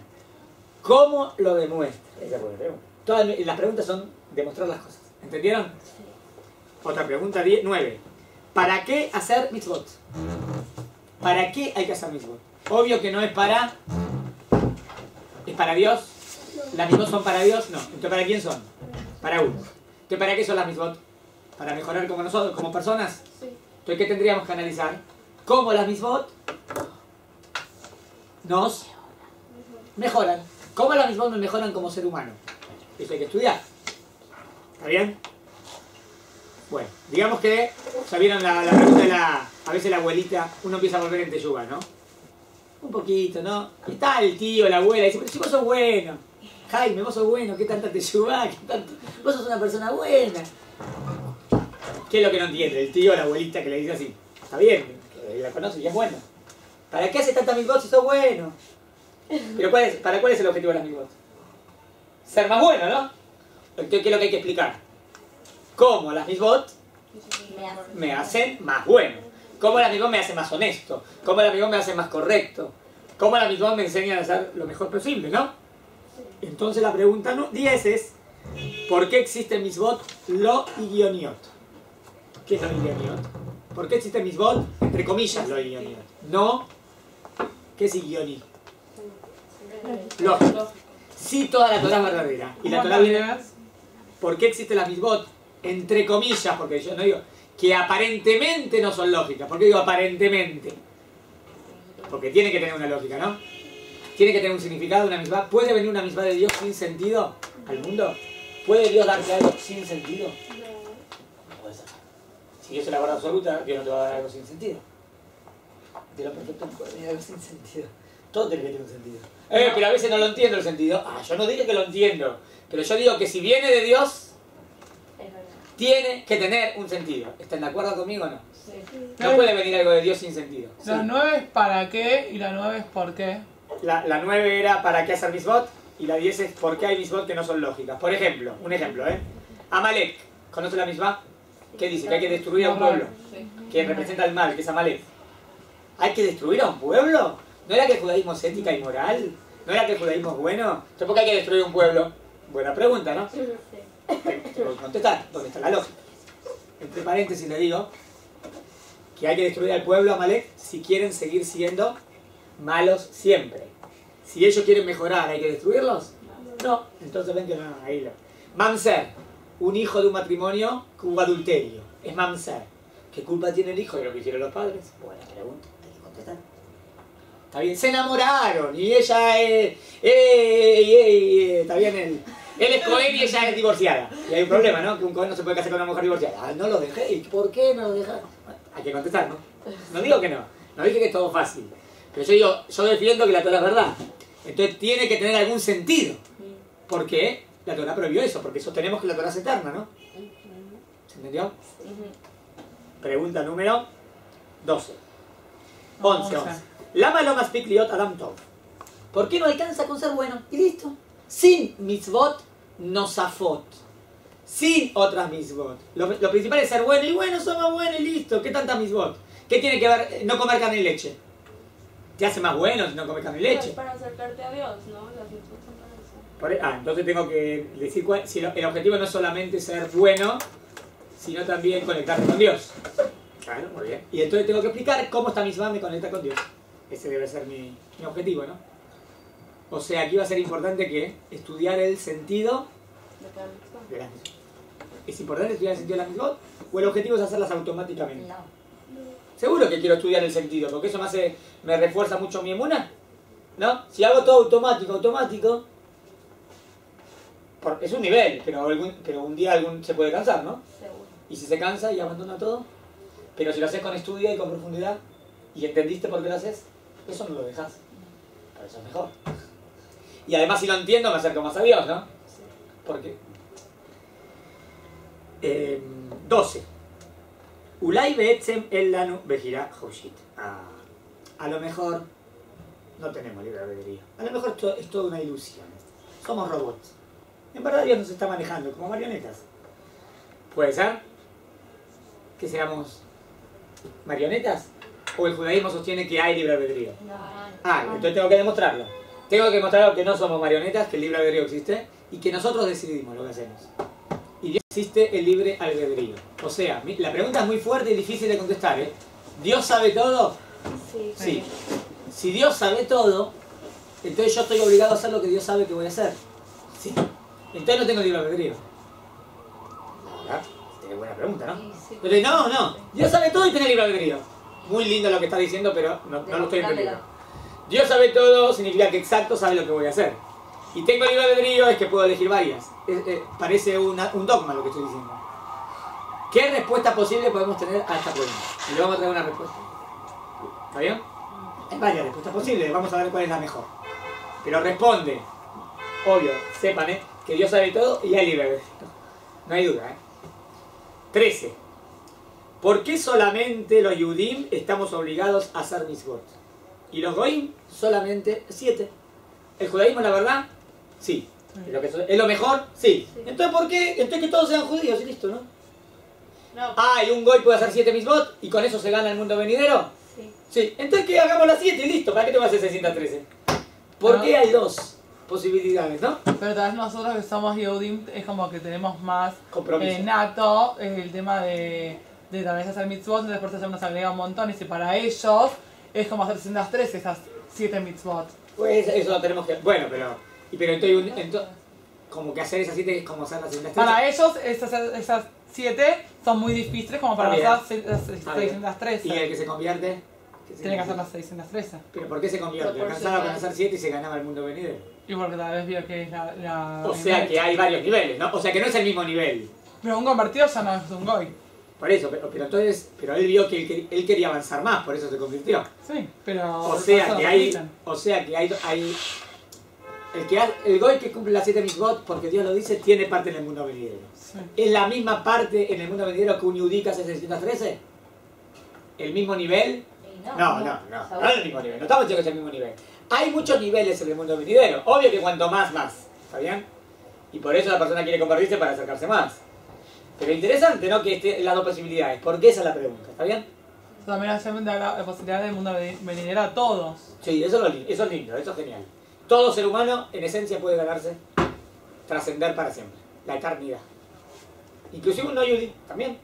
¿Cómo lo demuestra? Esa es la pregunta. Todas las preguntas son demostrar las cosas. ¿Entendieron? Sí. Otra pregunta, 9. ¿Para qué hacer mitzvot? ¿Para qué hay que hacer mitzvot? Obvio que no es para... ¿Es para Dios? ¿Las mitzvot son para Dios? No. Entonces, ¿para quién son? Para uno. Entonces, ¿para qué son las mitzvot? ¿Para mejorar como nosotros, como personas? Sí. Entonces, ¿qué tendríamos que analizar? ¿Cómo las mitzvot nos mejoran? ¿Cómo las mitzvot nos mejoran como ser humano? Eso hay que estudiar. ¿Está bien? Bueno, digamos que ya vieron la pregunta de a veces la abuelita, uno empieza a volver en teyuga, ¿no? Un poquito, ¿no? Y está el tío, la abuela, y dice, pero si vos sos bueno, Jaime, vos sos bueno, ¿qué tanta teyuga? Vos sos una persona buena. ¿Qué es lo que no entiende? El tío o la abuelita que le dice así, está bien, que la conoce y es bueno. ¿Para qué hace tanta mitzvot si sos bueno? Pero ¿para cuál es el objetivo de las mitzvot? Ser más bueno, ¿no? Entonces, ¿qué es lo que hay que explicar? ¿Cómo las mitzvot me hacen más bueno? ¿Cómo las mitzvot me hacen más honesto? ¿Cómo las mitzvot me hacen más correcto? ¿Cómo las mitzvot me enseñan a hacer lo mejor posible, no? Entonces la pregunta 10 es ¿por qué existe mitzvot lo higioniot? ¿Qué es lo higioniot? ¿Por qué existe mitzvot? Entre comillas lo higioniot. No, ¿qué es higioni? Lógico. Sí, toda la Torah es verdadera. Y la Torah viene... ¿Por qué existen las mitzvot? Entre comillas, porque yo no digo que aparentemente no son lógicas. ¿Por qué digo aparentemente? Porque tiene que tener una lógica, ¿no? Tiene que tener un significado, una mitzvah. ¿Puede venir una mitzvah de Dios sin sentido al mundo? ¿Puede Dios darte algo sin sentido? No puede ser. Si Dios es la verdad absoluta, Dios no te va a dar algo sin sentido. De lo perfecto no puede venir algo sin sentido. Todo tiene que tener un sentido. Pero a veces no lo entiendo el sentido. Yo no dije que lo entiendo. Pero yo digo que si viene de Dios, tiene que tener un sentido. ¿Están de acuerdo conmigo o no? Sí. No puede venir algo de Dios sin sentido. La Sí. 9 es para qué y la 9 es por qué. La 9 era para qué hacer mitzvot y la 10 es por qué hay mitzvot que no son lógicas. Por ejemplo, un ejemplo, Amalek. ¿Conoce la mitzvah? ¿Qué dice? Que hay que destruir a un pueblo. Que representa el mal, que es Amalek. ¿Hay que destruir a un pueblo? ¿No era que el judaísmo es ética y moral? ¿No era que el judaísmo es bueno? Entonces, ¿por qué hay que destruir un pueblo? Buena pregunta, ¿no? Sí. Tengo que contestar. ¿Dónde está la lógica? Entre paréntesis le digo que hay que destruir al pueblo Amalek si quieren seguir siendo malos siempre. Si ellos quieren mejorar, ¿hay que destruirlos? No. Entonces ven que no, ahí lo... Mamzer, un hijo de un matrimonio que hubo adulterio. Es mamzer. ¿Qué culpa tiene el hijo de lo que hicieron los padres? Buena pregunta, hay que contestar. Está bien, se enamoraron y ella es... está bien, él es Cohen y ella es divorciada. Y hay un problema, ¿no? Que un Cohen no se puede casar con una mujer divorciada. Ah, no lo dejé. ¿Y por qué no lo dejaste? Hay que contestar, ¿no? No digo que no. No dije que es todo fácil. Pero yo digo, yo defiendo que la Torah es verdad. Entonces tiene que tener algún sentido. ¿Por qué? La Torah prohibió eso, porque sostenemos que la Torah es eterna, ¿no? ¿Se entendió? Pregunta número 12. 11. Lama lo maspik liot adam tov. ¿Por qué no alcanza con ser bueno? Y listo. Sin mitzvot nosafot. Sin otras mitzvot. Lo principal es ser bueno. Y bueno, somos buenos y listo. ¿Qué tanta mitzvot? ¿Qué tiene que ver no comer carne y leche? ¿Te hace más bueno si no comes carne y leche? Es para acercarte a Dios, ¿no? Las mitzvot son para eso. Entonces tengo que decir si el objetivo no es solamente ser bueno, sino también conectarte con Dios. Claro, muy bien. Y entonces tengo que explicar cómo esta mitzvah me conecta con Dios. Ese debe ser mi objetivo, ¿no? O sea, aquí va a ser importante que estudiar el sentido de las mitzvot. ¿Es importante estudiar el sentido de las mitzvot? ¿O el objetivo es hacerlas automáticamente? No. Seguro que quiero estudiar el sentido, porque eso me refuerza mucho mi emuna, ¿no? Si hago todo automático, es un nivel, pero un día se puede cansar, ¿no? Seguro. Y si se cansa y abandona todo, pero si lo haces con estudio y con profundidad, y entendiste por qué lo haces, eso no lo dejas. Por eso es mejor. Y además si lo entiendo me acerco más a Dios, ¿no? ¿Por qué? 12. Ulay be'etzem el lanu bejira hoshit. A lo mejor no tenemos libre albedrío. A lo mejor es toda una ilusión. Somos robots. En verdad Dios nos está manejando como marionetas. ¿Puede ser? ¿Que seamos marionetas? ¿O el judaísmo sostiene que hay libre albedrío? No. Entonces tengo que demostrarlo. Tengo que demostrar que no somos marionetas, que el libre albedrío existe y que nosotros decidimos lo que hacemos. Y Dios existe el libre albedrío. O sea, la pregunta es muy fuerte y difícil de contestar, ¿eh? ¿Dios sabe todo? Sí. Sí. Si Dios sabe todo, entonces yo estoy obligado a hacer lo que Dios sabe que voy a hacer. Sí. Entonces no tengo libre albedrío. ¿Verdad? Es buena pregunta, ¿no? Sí. Pero no. Dios sabe todo y tiene libre albedrío. Muy lindo lo que está diciendo, pero no lo estoy entendiendo. Dios sabe todo significa que exacto sabe lo que voy a hacer. Y tengo libre albedrío es que puedo elegir varias. Parece un dogma lo que estoy diciendo. ¿Qué respuesta posible podemos tener a esta pregunta? Y le vamos a traer una respuesta. ¿Está bien? Hay varias respuestas posibles, vamos a ver cuál es la mejor. Pero responde, obvio, sepan, que Dios sabe todo y hay libre albedrío. No hay duda, 13. ¿Por qué solamente los Yudim estamos obligados a hacer mitzvot? Y los Goim solamente 7. ¿El judaísmo es la verdad? Sí. ¿Es lo mejor? Sí. Entonces, ¿por qué? Entonces que todos sean judíos y listo, ¿no? No. ¿Y un Goy puede hacer 7 mitzvot y con eso se gana el mundo venidero? Sí. Sí. Entonces que hagamos las 7 y listo. ¿Para qué te vas a hacer 613? ¿Por qué hay 2 posibilidades, no? Pero tal vez nosotros que somos Yehudim es como que tenemos más Compromiso. nato el tema de también hacer mitzvot, después se nos agrega un montón y si para ellos es como hacer 613 esas 7 mitzvot. Pues eso lo tenemos que... Bueno, pero entonces como que hacer esas 7 es como hacer las 613. Para ellos esas 7 son muy difíciles como para nosotros las 613. ¿Y el que se convierte? Tiene que hacer las 613. ¿Pero por qué se convierte? Alcanzaba con hacer 7 y se ganaba el mundo venidero. Y porque tal vez vio que es la O sea que hay varios niveles, ¿no? O sea que no es el mismo nivel. Pero un convertido ya no es un goy. Por eso, pero él vio que él quería avanzar más, por eso se convirtió. Sí, pero... O sea que hay el goy que cumple las 7 mitzvot, porque Dios lo dice, tiene parte en el mundo venidero. Sí. ¿Es la misma parte en el mundo venidero que un yudí que hace 613? ¿El mismo nivel? No es el mismo nivel, no estamos diciendo que es el mismo nivel. Hay muchos niveles en el mundo venidero, obvio que cuanto más, ¿está bien? Y por eso la persona quiere convertirse para acercarse más. Pero interesante, ¿no? Que esté las 2 posibilidades, porque esa es la pregunta, ¿está bien? También hacemos la posibilidad del mundo venidero a todos. Sí, eso es lindo, eso es genial. Todo ser humano, en esencia, puede ganarse, trascender para siempre, la eternidad. Inclusive un no yudí, también.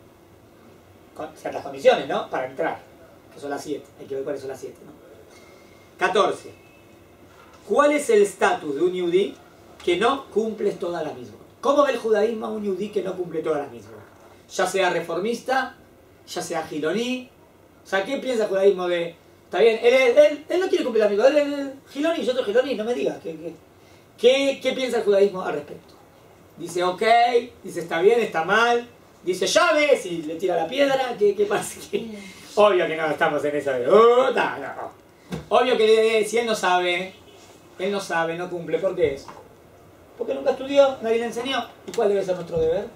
Con ciertas condiciones, ¿no? Para entrar, que son las 7. Hay que ver cuáles son las 7, ¿no? 14. ¿Cuál es el estatus de un yudí que no cumple todas las mismas? ¿Cómo ve el judaísmo a un yudí que no cumple todas las mismas? Ya sea reformista, ya sea giloní. O sea, ¿qué piensa el judaísmo de Está bien, él no quiere cumplir amigo, él es Giloni y yo soy Giloni, no me digas. ¿Qué piensa el judaísmo al respecto? Dice ok, dice está bien, está mal, dice llaves y le tira la piedra, ¿qué pasa? Obvio que no estamos en esa de... no. Obvio que si él no sabe, no cumple, ¿por qué es? Porque nunca estudió, nadie le enseñó. ¿Y cuál debe ser nuestro deber?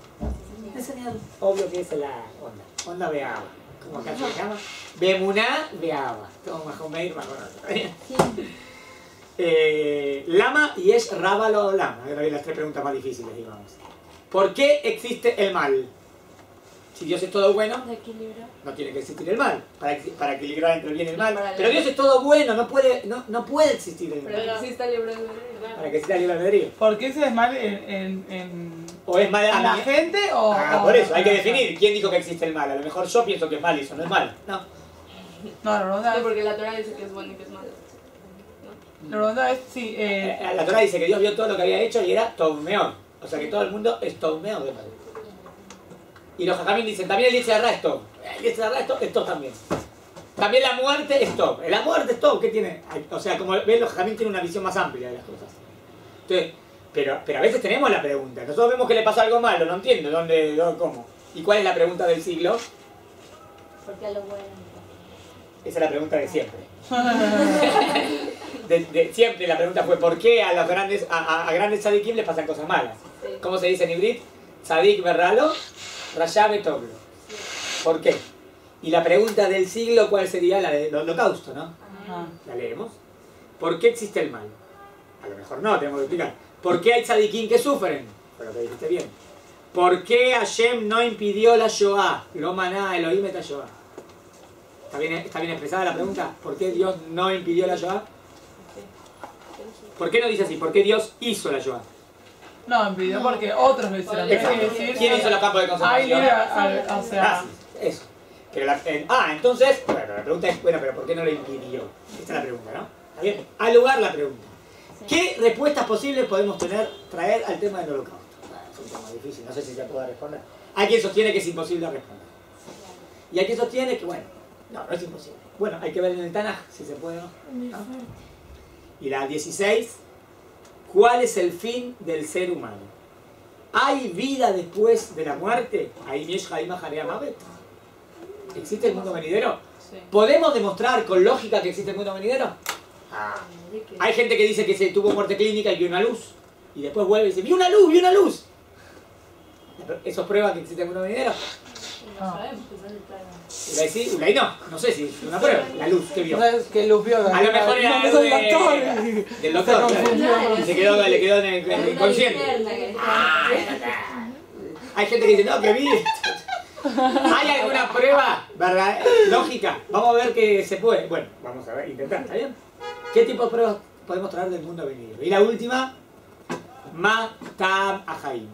Enseñar. Obvio que esa es la onda. Onda beaba. Como acá se llama. Bemuná beaba. Todo Mahomeir, Lama y es Rábalo Lama. Las tres preguntas más difíciles, digamos. ¿Por qué existe el mal? Si Dios es todo bueno, no tiene que existir el mal. Para equilibrar entre el bien y el mal. Pero Dios es todo bueno, no puede existir el mal. Pero existe el libre albedrío. Para que exista el libre albedrío. ¿Por qué se es mal ¿O es mal a la gente o...? por eso, hay que definir quién dijo que existe el mal. A lo mejor yo pienso que es mal y eso no es mal. No. No, Sí, porque la Torah dice que es bueno y que es malo. la pregunta es si... La Torah dice que Dios vio todo lo que había hecho y era Tov-Meor. O sea que todo el mundo es Tov-Meor de mal. Y los Jajamín dicen, también el Yetzer Hará es Tov. El Yetzer Hará es Tov también. También la muerte es Tov. La muerte es Tov, ¿qué tiene? O sea, como ven, los Jajamín tienen una visión más amplia de las cosas. Entonces, pero a veces tenemos la pregunta. Nosotros vemos que le pasó algo malo, no entiendo dónde, cómo. ¿Y cuál es la pregunta del siglo? ¿Por qué a lo bueno? Esa es la pregunta de siempre. Siempre la pregunta fue ¿por qué a los grandes tzadikim les pasan cosas malas? Sí. ¿Cómo se dice en Ibrit? Tzadik berralo, rayá betoblo. ¿Por qué? Y la pregunta del siglo, ¿cuál sería? La del holocausto, ¿no? Ajá. La leemos. ¿Por qué existe el mal? A lo mejor no, tenemos que explicar. ¿Por qué hay tzadikim que sufren? Fue lo que dijiste bien. ¿Por qué Hashem no impidió la Shoah? Lo maná Elohim et Shoah. ¿Está bien expresada la pregunta? ¿Por qué Dios no impidió la Shoah? ¿Por qué no dice así? ¿Por qué Dios hizo la Shoah? No, impidió porque otros lo hicieron. Exacto. ¿Quién hizo los campos de concentración? O sea... Eso. Pero entonces, bueno, la pregunta es, bueno, pero ¿por qué no lo impidió? Esta es la pregunta, ¿no? ¿Está bien? Al lugar la pregunta. ¿Qué respuestas posibles podemos traer al tema del holocausto? Es un tema difícil, no sé si se puede responder. Hay quien sostiene que es imposible responder. Y hay quien sostiene que, bueno, no es imposible. Bueno, hay que ver en el Tanaj si se puede o no. Y la 16, ¿cuál es el fin del ser humano? ¿Hay vida después de la muerte? ¿Hay Miesh Haima Jarea Mavet? ¿Existe el mundo venidero? Sí. ¿Podemos demostrar con lógica que existe el mundo venidero? Hay gente que dice que se tuvo muerte clínica y vio una luz. Y después vuelve y dice, ¡vi una luz, vi una luz! ¿Eso prueba que existe el mundo venidero? No sabemos que es el plan. Ulay no sé si es una prueba. La luz que vio. ¿Sabes qué luz vio? A lo mejor era algo del doctor. Claro. Y le quedó en el inconsciente. Hay gente que dice, no, que vi. ¿Hay alguna prueba, verdad, lógica? Vamos a ver que se puede. Bueno, vamos a ver, intentar, ¿está bien? ¿Qué tipo de pruebas podemos traer del mundo venidero? Y la última, Ma Tam Ahaim.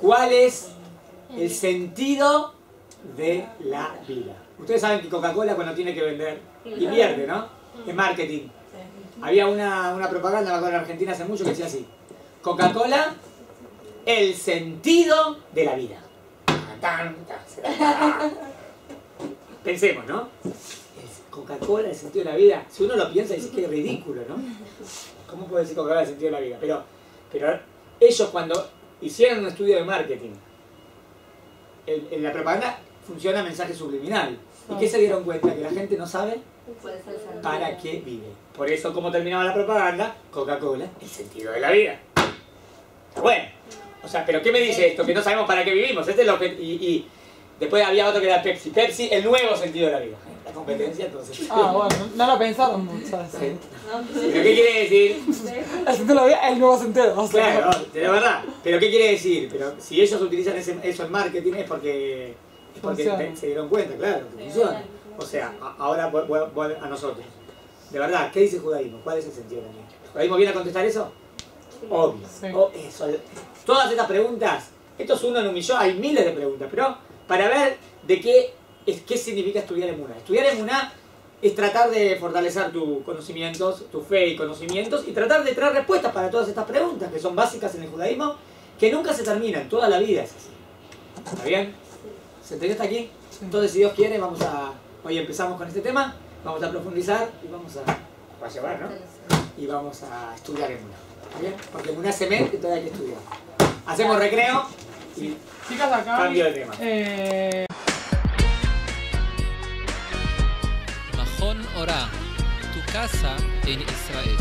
¿Cuál es el sentido de la vida? Ustedes saben que Coca-Cola cuando tiene que vender invierte, ¿no? En marketing. Había una propaganda, me acuerdo en Argentina hace mucho, que decía así: Coca-Cola, el sentido de la vida. Pensemos, ¿no? Coca-Cola, el sentido de la vida. Si uno lo piensa, dice que es ridículo, ¿no? ¿Cómo puede decir Coca-Cola el sentido de la vida? Pero ellos cuando hicieron un estudio de marketing, en la propaganda funciona mensaje subliminal. ¿Y qué se dieron cuenta? Que la gente no sabe para qué vive. Por eso, como terminaba la propaganda, Coca-Cola, el sentido de la vida. Bueno, o sea, ¿pero qué me dice esto? Que no sabemos para qué vivimos. Este es lo que, y después había otro que era Pepsi. Pepsi, el nuevo sentido de la vida. La competencia, entonces. Bueno, no lo pensaron mucho. ¿Pero qué quiere decir? El sentido de la vida, el nuevo sentido. O sea, Claro, de verdad. ¿Pero qué quiere decir? Pero si ellos utilizan eso en marketing es porque se dieron cuenta, claro, que funciona. O sea, ahora voy a nosotros. De verdad, ¿qué dice el judaísmo? ¿Cuál es el sentido de la vida? ¿El judaísmo viene a contestar eso? Obvio. Sí. Eso. Todas estas preguntas, esto es uno en un millón, hay miles de preguntas, pero para ver de qué significa estudiar emuná. Estudiar emuná es tratar de fortalecer tus conocimientos, tu fe y conocimientos, y tratar de traer respuestas para todas estas preguntas que son básicas en el judaísmo, que nunca se terminan, toda la vida es así. ¿Está bien? ¿Se entendió hasta aquí? Sí. Entonces, si Dios quiere, hoy empezamos con este tema. Vamos a profundizar y vamos a llevar, ¿no? Y vamos a estudiar Emuná. ¿Está bien? Porque Emuná se mete y todavía hay que estudiar. Hacemos recreo y Chicas, acá. cambio de tema. Mahon Ora, tu casa en Israel.